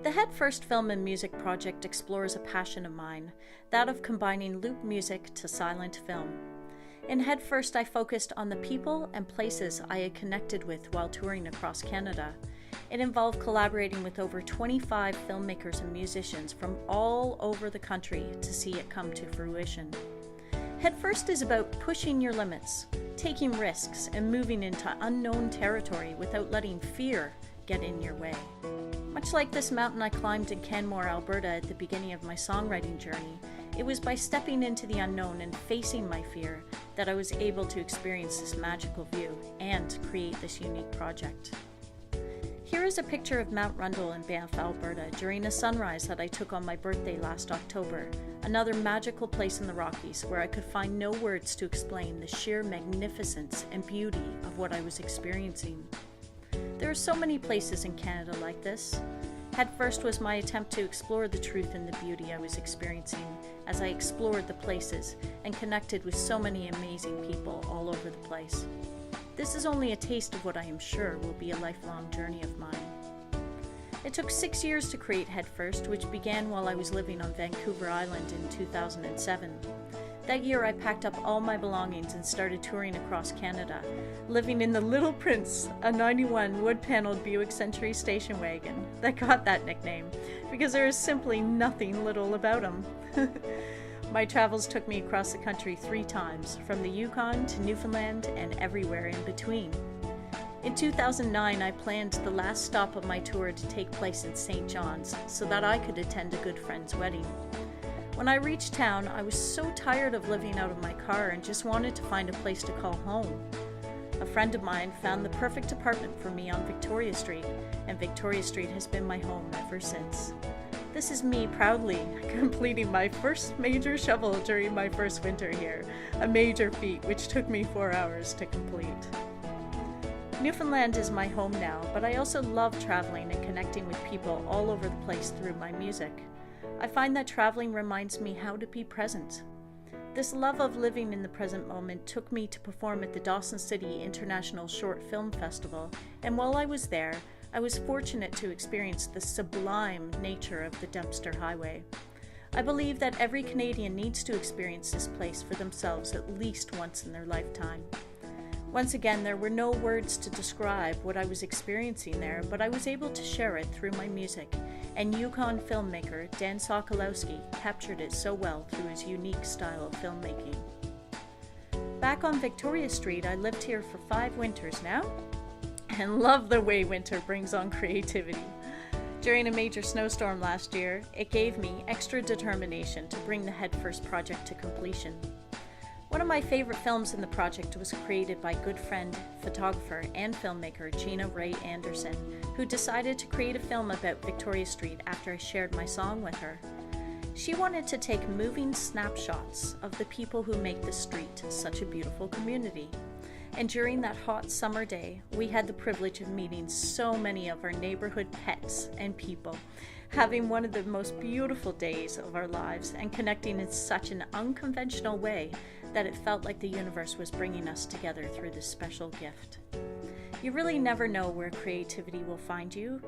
The Head First Film and Music project explores a passion of mine, that of combining loop music to silent film. In Head First, I focused on the people and places I had connected with while touring across Canada. It involved collaborating with over 25 filmmakers and musicians from all over the country to see it come to fruition. Head First is about pushing your limits, taking risks, and moving into unknown territory without letting fear get in your way. Much like this mountain I climbed in Canmore, Alberta at the beginning of my songwriting journey, it was by stepping into the unknown and facing my fear that I was able to experience this magical view and create this unique project. Here is a picture of Mount Rundle in Banff, Alberta during a sunrise that I took on my birthday last October, another magical place in the Rockies where I could find no words to explain the sheer magnificence and beauty of what I was experiencing. There are so many places in Canada like this. Head First was my attempt to explore the truth and the beauty I was experiencing as I explored the places and connected with so many amazing people all over the place. This is only a taste of what I am sure will be a lifelong journey of mine. It took 6 years to create Head First, which began while I was living on Vancouver Island in 2007. That year I packed up all my belongings and started touring across Canada, living in the Little Prince, a 91 wood-paneled Buick Century station wagon that got that nickname because there is simply nothing little about him. My travels took me across the country 3 times, from the Yukon to Newfoundland and everywhere in between. In 2009, I planned the last stop of my tour to take place in St. John's so that I could attend a good friend's wedding. When I reached town, I was so tired of living out of my car and just wanted to find a place to call home. A friend of mine found the perfect apartment for me on Victoria Street, and Victoria Street has been my home ever since. This is me proudly completing my first major shovel during my first winter here, a major feat which took me 4 hours to complete. Newfoundland is my home now, but I also love traveling and connecting with people all over the place through my music. I find that traveling reminds me how to be present. This love of living in the present moment took me to perform at the Dawson City International Short Film Festival, and while I was there, I was fortunate to experience the sublime nature of the Dempster Highway. I believe that every Canadian needs to experience this place for themselves at least once in their lifetime. Once again, there were no words to describe what I was experiencing there, but I was able to share it through my music, and Yukon filmmaker Dan Sokolowski captured it so well through his unique style of filmmaking. Back on Victoria Street, I lived here for 5 winters now, and love the way winter brings on creativity. During a major snowstorm last year, it gave me extra determination to bring the Head First project to completion. One of my favorite films in the project was created by good friend, photographer, and filmmaker Gina Ray Anderson, who decided to create a film about Victoria Street after I shared my song with her. She wanted to take moving snapshots of the people who make the street such a beautiful community. And during that hot summer day, we had the privilege of meeting so many of our neighborhood pets and people, having one of the most beautiful days of our lives and connecting in such an unconventional way that it felt like the universe was bringing us together through this special gift. You really never know where creativity will find you,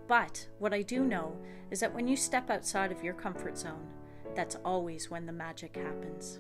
but what I do know is that when you step outside of your comfort zone, that's always when the magic happens.